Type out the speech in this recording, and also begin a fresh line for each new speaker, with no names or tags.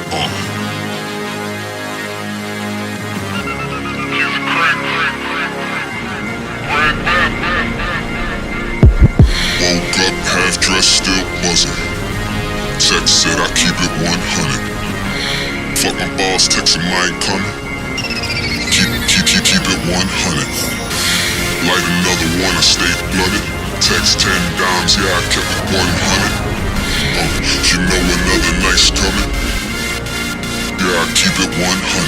Woke up, half dressed, still buzzing. Text said I keep it 100. Fuck my boss, text him I ain't coming. Keep it 100. Light another one, I stayed blooded. Text 10 dimes, yeah I kept it 100. You know another night's coming. Yeah I keep it 100.